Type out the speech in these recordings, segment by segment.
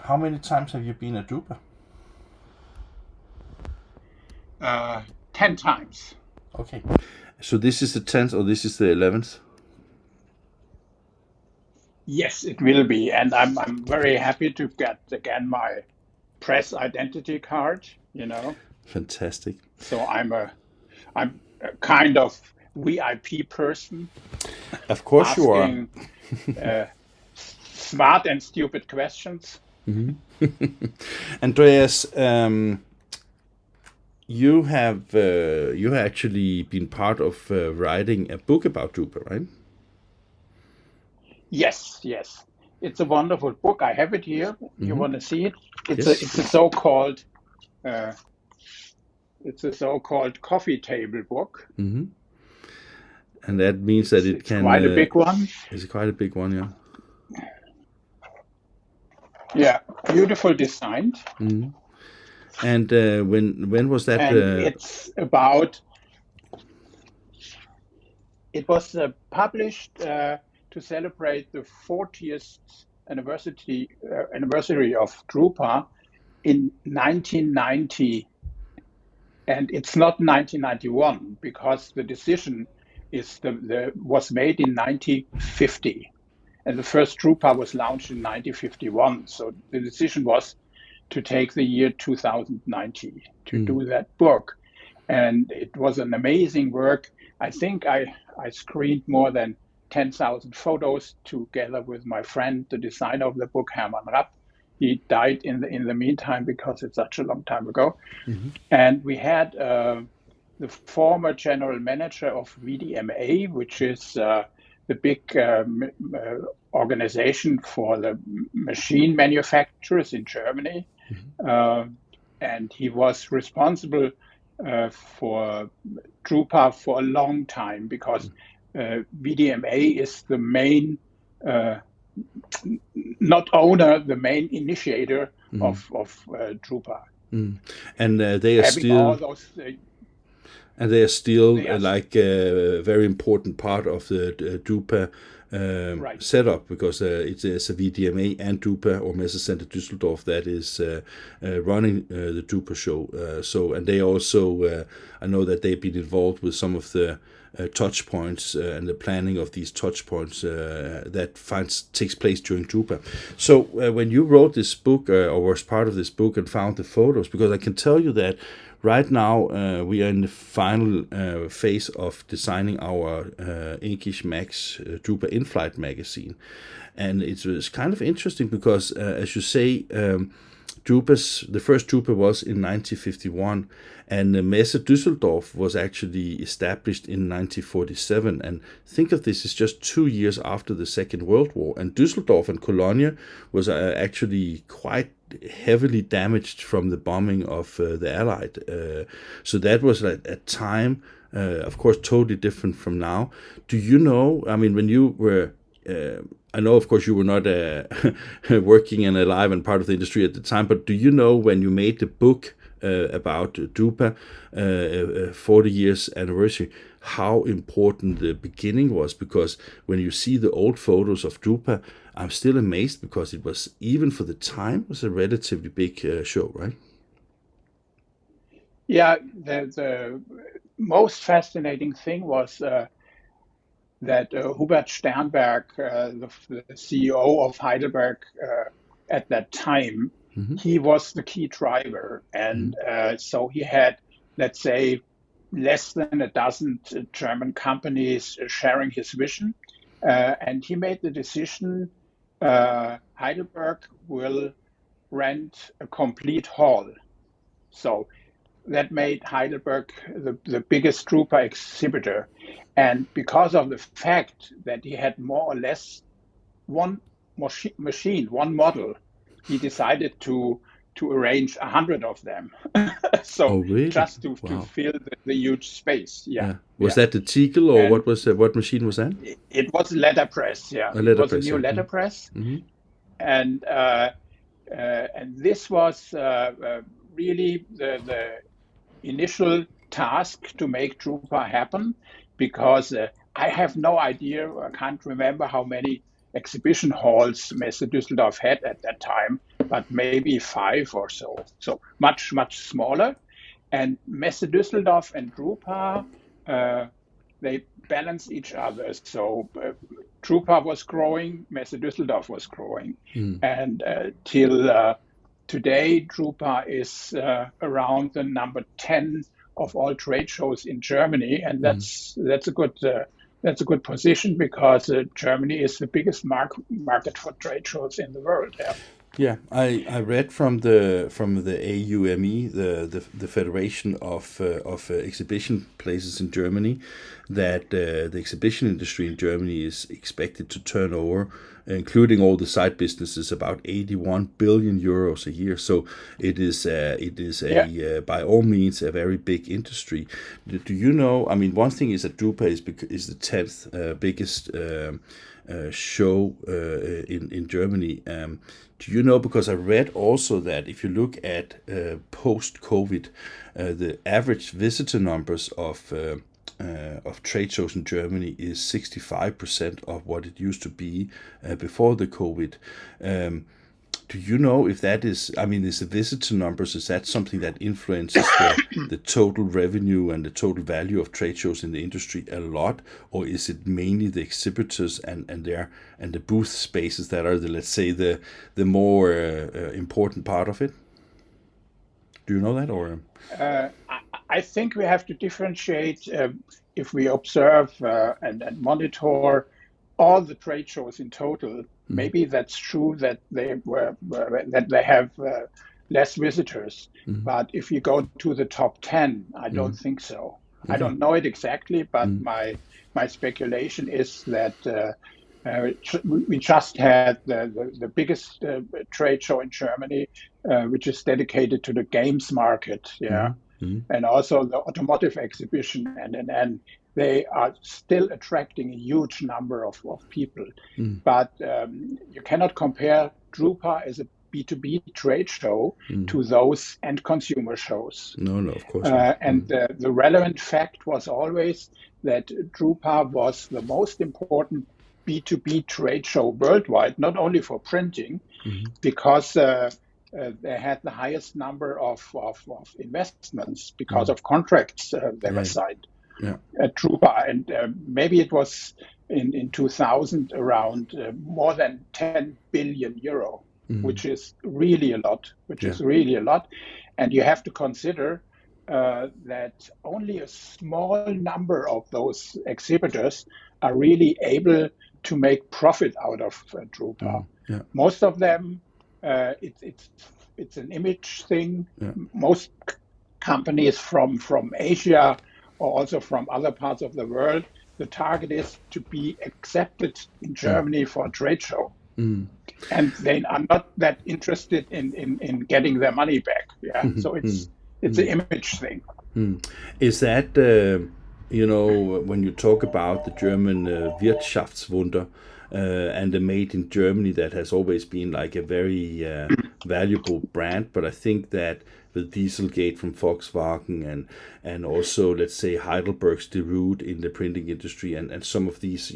how many times have you been at Drupa? 10 times. Okay. So this is the 10th or this is the 11th? Yes, it will be. And I'm very happy to get again my press identity card, Fantastic. So I'm a kind of VIP person Of course you are. asking smart and stupid questions. Andreas, you have actually been part of writing a book about Drupa, right? Yes. It's a wonderful book. I have it here. You want to see it? It's Yes. a so-called coffee table book. And that means that It's quite a big one. It's quite a big one, yeah. Yeah, beautiful designed. And when was that? And it's about. It was published to celebrate the 40th anniversary of Drupa in 1990, and it's not 1991 because the decision was made in 1950, and the first Drupa was launched in 1951. So the decision was to take the year 2090 to do that book, and it was an amazing work. I think I screened more than 10,000 photos together with my friend, the designer of the book, Hermann Rapp. He died in the meantime because it's such a long time ago. And we had the former general manager of VDMA, which is the big organization for the machine manufacturers in Germany. And he was responsible for Drupa for a long time because VDMA is the main, not owner, the main initiator of Drupa. And they are still like a very important part of the Drupa setup because it's a VDMA and Drupa or Messecenter Düsseldorf that is running the Drupa show. And they also, I know that they've been involved with some of the touch points and the planning of these touch points that takes place during Drupa. So when you wrote this book or was part of this book and found the photos, because I can tell you that right now we are in the final phase of designing our Inkish Max Drupa in-flight magazine, and it's kind of interesting because as you say, the first Drupa was in 1951, and Messe Düsseldorf was actually established in 1947. And think of this as just 2 years after the Second World War, and Düsseldorf and Cologne was actually quite heavily damaged from the bombing of the Allied. So that was at a time, of course, totally different from now. Do you know, I mean, when you were I know, of course, you were not working and alive and part of the industry at the time, but do you know when you made the book about Drupa, 40 years anniversary, how important the beginning was? Because when you see the old photos of Drupa, I'm still amazed because it was, even for the time, was a relatively big show, right? Yeah, the most fascinating thing was that Hubert Sternberg, the CEO of Heidelberg at that time, he was the key driver. And so he had, let's say, less than a dozen German companies sharing his vision. And he made the decision, Heidelberg will rent a complete hall. So that made Heidelberg the biggest Drupa exhibitor. And because of the fact that he had more or less one machine, one model, he decided to arrange 100 of them. So really? just to fill the huge space. Yeah. Was that the Tegel, or what machine was that? It was letterpress. Yeah, it was a new letterpress, and this was really the initial task to make Drupa happen, because I have no idea, I can't remember how many exhibition halls Messe Düsseldorf had at that time, but maybe 5 or so. So much, much smaller. And Messe Düsseldorf and Drupa, they balance each other. So Drupa was growing, Messe Düsseldorf was growing. And till today, Drupa is around the number 10 of all trade shows in Germany, and that's a good position because Germany is the biggest market for trade shows in the world. Yeah. Yeah, I read from the AUME, the Federation of Exhibition Places in Germany, that the exhibition industry in Germany is expected to turn over, including all the side businesses, about 81 billion euros a year. So it is by all means a very big industry. Do you know? I mean, one thing is that Drupa is the 10th biggest show in Germany. Do you know, because I read also that if you look at post-COVID, the average visitor numbers of trade shows in Germany is 65% of what it used to be before the COVID. Do you know if that is, I mean, is the visitor numbers, is that something that influences the total revenue and the total value of trade shows in the industry a lot, or is it mainly the exhibitors and the booth spaces that are let's say the more important part of it? Do you know that, or? I think we have to differentiate if we observe and monitor all the trade shows in total. Maybe that's true that they have less visitors. But if you go to the top 10, I don't think so. I don't know it exactly, but my speculation is that we just had the biggest trade show in Germany, which is dedicated to the games market. Yeah. And also the automotive exhibition, and they are still attracting a huge number of people. But you cannot compare Drupa as a B2B trade show to those end consumer shows. No, of course not. And the relevant fact was always that Drupa was the most important B2B trade show worldwide, not only for printing, because they had the highest number of investments because of contracts they were signed at Drupa. And maybe it was in 2000 around more than 10 billion euro, which is really a lot. And you have to consider that only a small number of those exhibitors are really able to make profit out of Drupa. Most of them, it's an image thing. Most companies from Asia or also from other parts of the world, the target is to be accepted in Germany for a trade show. And they are not that interested in getting their money back. So it's an image thing. Is that when you talk about the German Wirtschaftswunder and the made in Germany, that has always been like a very valuable brand, but I think that the Dieselgate from Volkswagen and also, let's say, Heidelberg's De Root in the printing industry and some of these,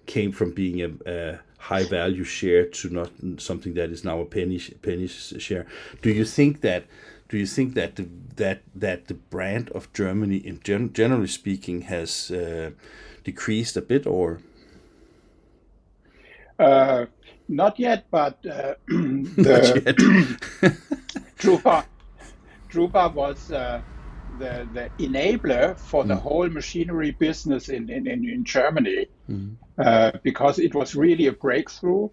came from being a high value share to not something that is now a penny share. Do you think that the brand of Germany, in generally speaking, has decreased a bit, or? Not yet, but Drupa was the enabler for the whole machinery business in Germany, because it was really a breakthrough.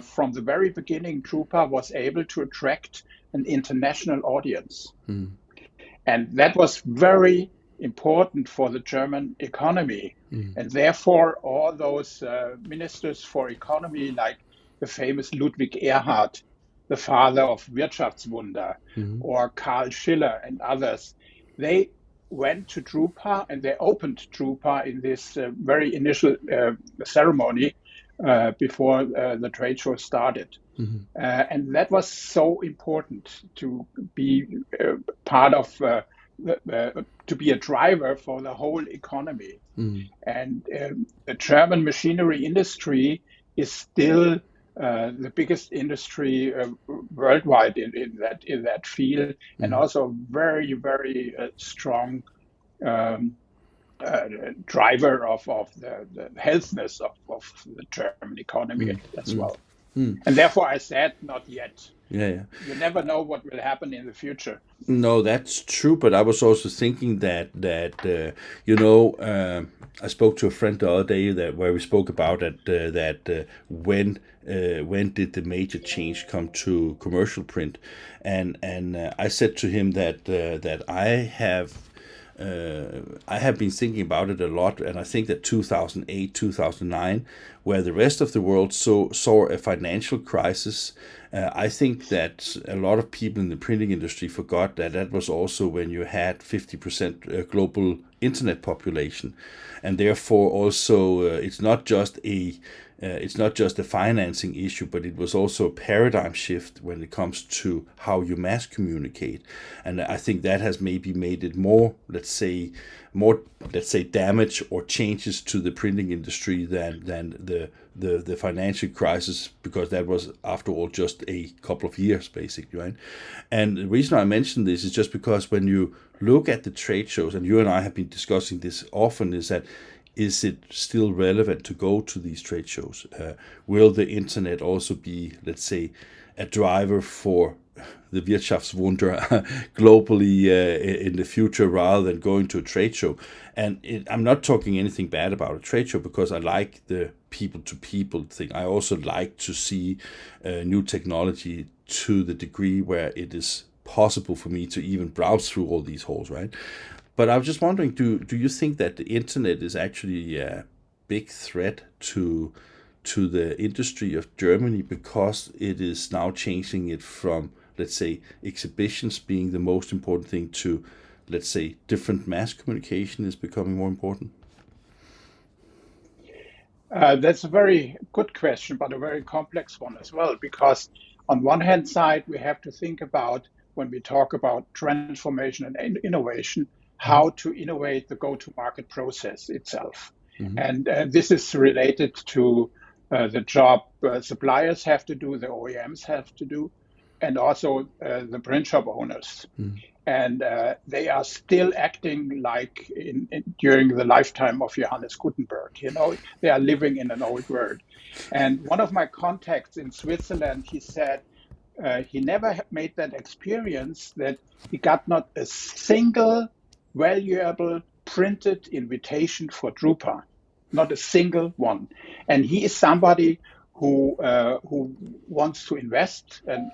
From the very beginning, Drupa was able to attract an international audience. And that was very important for the German economy. And therefore, all those ministers for economy, like the famous Ludwig Erhard, the father of Wirtschaftswunder, or Karl Schiller and others, they went to Drupa and they opened Drupa in this very initial ceremony before the trade show started. And that was so important to be part of, to be a driver for the whole economy. And the German machinery industry is still the biggest industry worldwide in that field, and also very very strong driver of the healthiness of the German economy as well. And therefore, I said not yet. Yeah. You never know what will happen in the future. No, that's true. But I was also thinking that I spoke to a friend the other day where we spoke about when did the major change come to commercial print, and I said to him that I have been thinking about it a lot, and I think that 2008, 2009, where the rest of the world saw a financial crisis, I think that a lot of people in the printing industry forgot that was also when you had 50% global internet population, and therefore also it's not just a financing issue, but it was also a paradigm shift when it comes to how you mass communicate. And I think that has maybe made it more, let's say, damage or changes to the printing industry than the financial crisis, because that was, after all, just a couple of years, basically, right? And the reason I mention this is just because when you look at the trade shows, and you and I have been discussing this often, is it still relevant to go to these trade shows? Will the internet also be, let's say, a driver for the Wirtschaftswunder globally in the future, rather than going to a trade show? And I'm not talking anything bad about a trade show, because I like the people-to-people thing. I also like to see new technology to the degree where it is possible for me to even browse through all these halls, right? But I was just wondering, do you think that the internet is actually a big threat to the industry of Germany, because it is now changing it from, let's say, exhibitions being the most important thing to, let's say, different mass communication is becoming more important? That's a very good question, but a very complex one as well, because on one hand side, we have to think about, when we talk about transformation and innovation, how to innovate the go-to-market process itself. And this is related to the job suppliers have to do, the OEMs have to do, and also the print shop owners. And they are still acting like during the lifetime of Johannes Gutenberg. They are living in an old world. And one of my contacts in Switzerland, he said he never made that experience, that he got not a single valuable printed invitation for Drupa, not a single one. And he is somebody who wants to invest and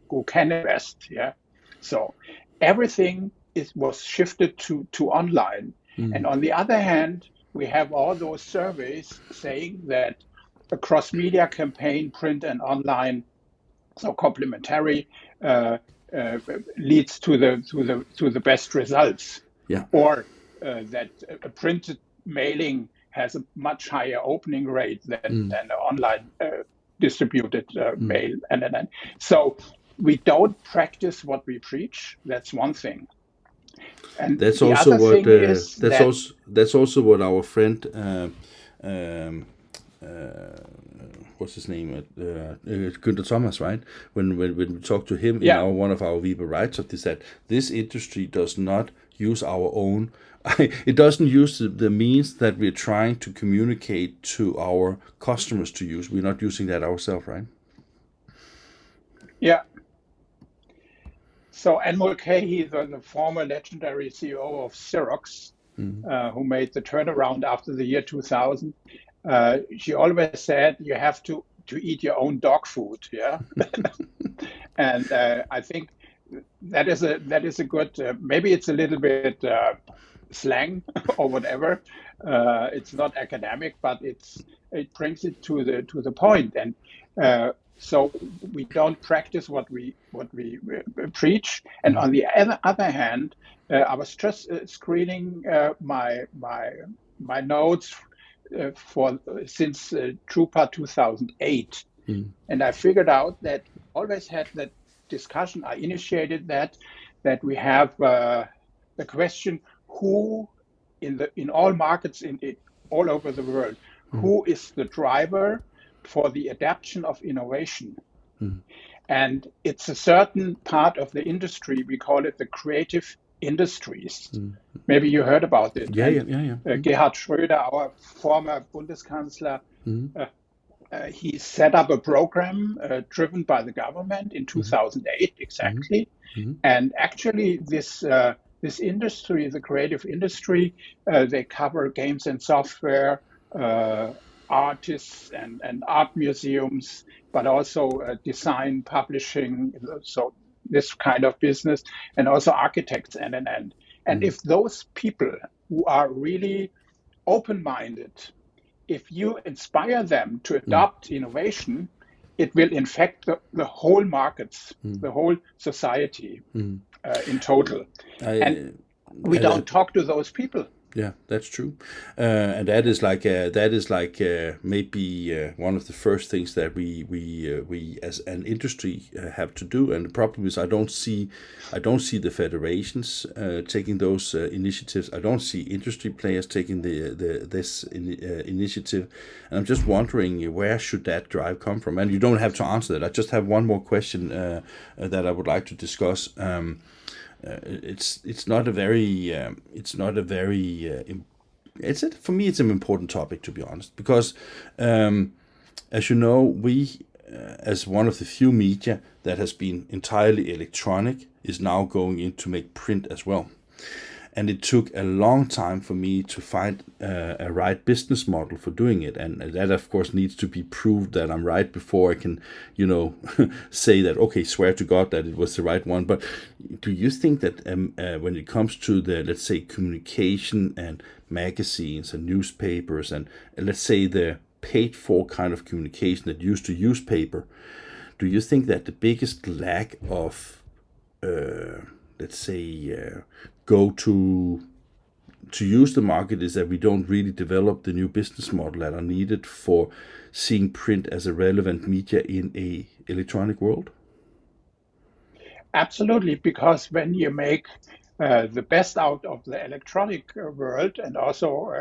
who can invest. Yeah. So everything was shifted to online. And on the other hand, we have all those surveys saying that a cross-media campaign, print and online, so complementary, leads to the best results. Yeah. Or that a printed mailing has a much higher opening rate than an online distributed mail. And so we don't practice what we preach. That's one thing. And that's also what that's also what our friend what's his name? Günther Thomas, right? When we talked to him in one of our Weber Reitoft, is that this industry does not use our own. It doesn't use the means that we're trying to communicate to our customers to use. We're not using that ourselves, right? Yeah. So Anne Mulcahy, the former legendary CEO of Xerox, who made the turnaround after the year 2000, she always said you have to eat your own dog food. Yeah. And I think that is a good, maybe it's a little bit slang or whatever. It's not academic, but it brings it to the point. And so we don't practice what we preach. And on the other hand, I was just screening my notes for since Drupa 2008, and I figured out that we always had that discussion. I initiated that we have the question, who in all markets all over the world, who is the driver for the adaptation of innovation. And it's a certain part of the industry, we call it the creative industries. Maybe you heard about it. Yeah. Gerhard Schröder, our former Bundeskanzler, he set up a program driven by the government in 2008 exactly. And actually this industry, the creative industry, they cover games and software, artists and art museums, but also design, publishing, so this kind of business, and also architects and. And if those people who are really open-minded, if you inspire them to adopt innovation, it will infect the whole markets, the whole society in total. And we don't talk to those people. Yeah, that's true, and that is like maybe one of the first things that we as an industry have to do. And the problem is I don't see the federations taking those initiatives. I don't see industry players taking this initiative, and I'm just wondering where should that drive come from. And you don't have to answer that. I just have one more question that I would like to discuss. It's not a very for me it's an important topic, to be honest, because as you know, we as one of the few media that has been entirely electronic is now going in to make print as well. And it took a long time for me to find a right business model for doing it. And that, of course, needs to be proved that I'm right before I can, say that, okay, swear to God that it was the right one. But do you think that when it comes to the, let's say, communication and magazines and newspapers and, let's say, the paid-for kind of communication that used to use paper, do you think that the biggest lack of, let's say, go to use the market is that we don't really develop the new business model that are needed for seeing print as a relevant media in a electronic world? Absolutely, because when you make the best out of the electronic world and also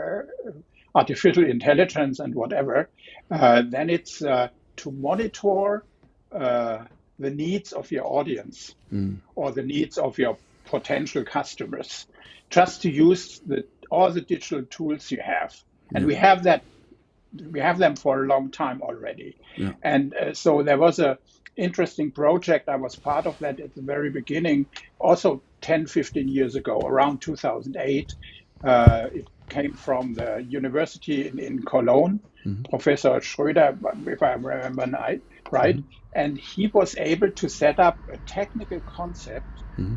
artificial intelligence and whatever, then it's to monitor the needs of your audience or the needs of your potential customers, just to use all the digital tools you have. And we have them for a long time already. Yeah. And so there was a interesting project. I was part of that at the very beginning, also 10, 15 years ago, around 2008. It came from the university in Cologne, Professor Schröder, if I remember right. And he was able to set up a technical concept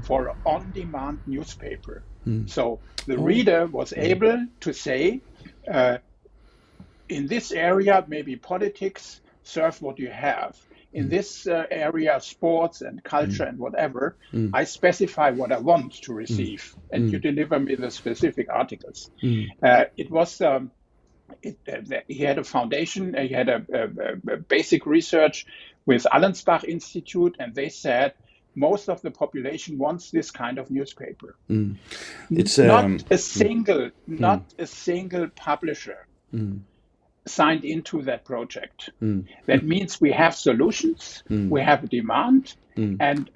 for an on-demand newspaper. So the reader was able to say, in this area, maybe politics, serve what you have. In this area, sports and culture and whatever, I specify what I want to receive, and you deliver me the specific articles. It was he had a foundation, he had a basic research with Allensbach Institute, and they said most of the population wants this kind of newspaper. It's not a single publisher signed into that project. That means we have solutions, we have demand, and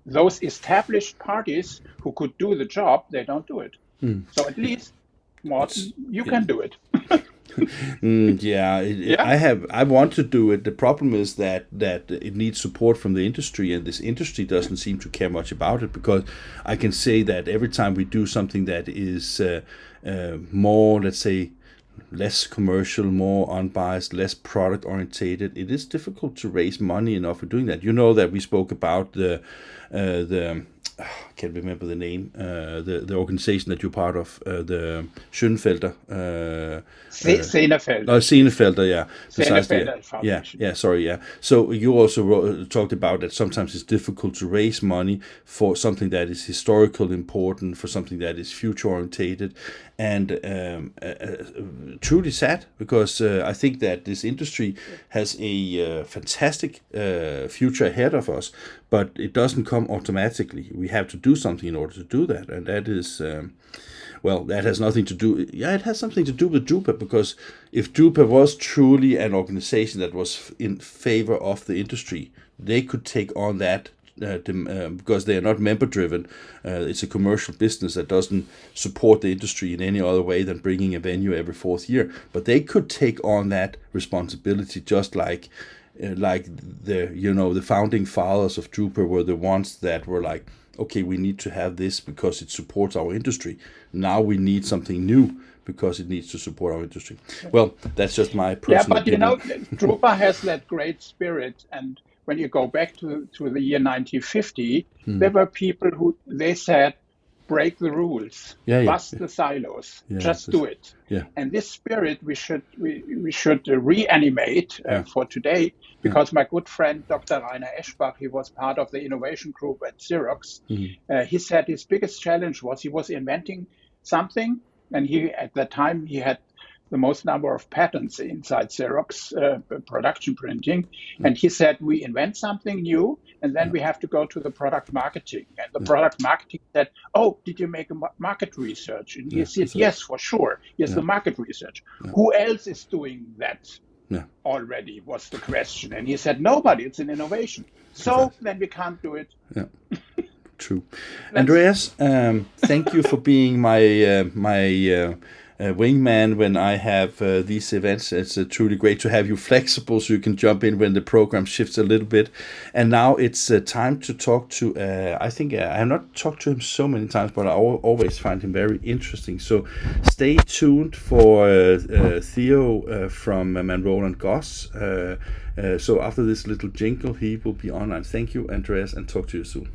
those established parties who could do the job, they don't do it. So at least, Morten, you can do it. I want to do it. The problem is that it needs support from the industry, and this industry doesn't seem to care much about it, because I can say that every time we do something that is more, let's say, less commercial, more unbiased, less product orientated, it is difficult to raise money enough for doing that. You know that we spoke about the I can't remember the name, the organization that you're part of, the Schönfelder. Senefelder. Senefelder, yeah. Senefelder Foundation. Yeah. So you also talked about that sometimes it's difficult to raise money for something that is historical important, for something that is future orientated, and truly sad, because I think that this industry has a fantastic future ahead of us, but it doesn't come automatically. We have to do something in order to do that, and that is. Well, that has nothing to do. Yeah, it has something to do with Drupa, because if Drupa was truly an organization that was in favor of the industry, they could take on that because they are not member driven. It's a commercial business that doesn't support the industry in any other way than bringing a venue every 4th year. But they could take on that responsibility, just like the founding fathers of Drupa were the ones that were like, okay, we need to have this because it supports our industry. Now we need something new because it needs to support our industry. Well, that's just my personal opinion. Yeah, but Drupa has that great spirit. And when you go back to the year 1950, there were people who, they said, break the rules, bust the silos, just do it. Yeah. And this spirit we should reanimate for today, because my good friend Dr. Rainer Eschbach, he was part of the innovation group at Xerox. He said his biggest challenge was he was inventing something, and at that time he had the most number of patents inside Xerox production printing. And he said, we invent something new, and then we have to go to the product marketing. And the product marketing said, oh, did you make a market research? And he said, yes, for sure. Yes, the market research. Who else is doing that already, was the question. And he said, nobody, it's an innovation. So then we can't do it. Yeah. True. Andreas, thank you for being my wingman when I have these events. It's truly great to have you flexible, so you can jump in when the program shifts a little bit. And now it's time to talk to, I think I have not talked to him so many times, but I always find him very interesting. So stay tuned for Theo from Manroland and Goss. So after this little jingle, he will be online. Thank you, Andreas, and talk to you soon.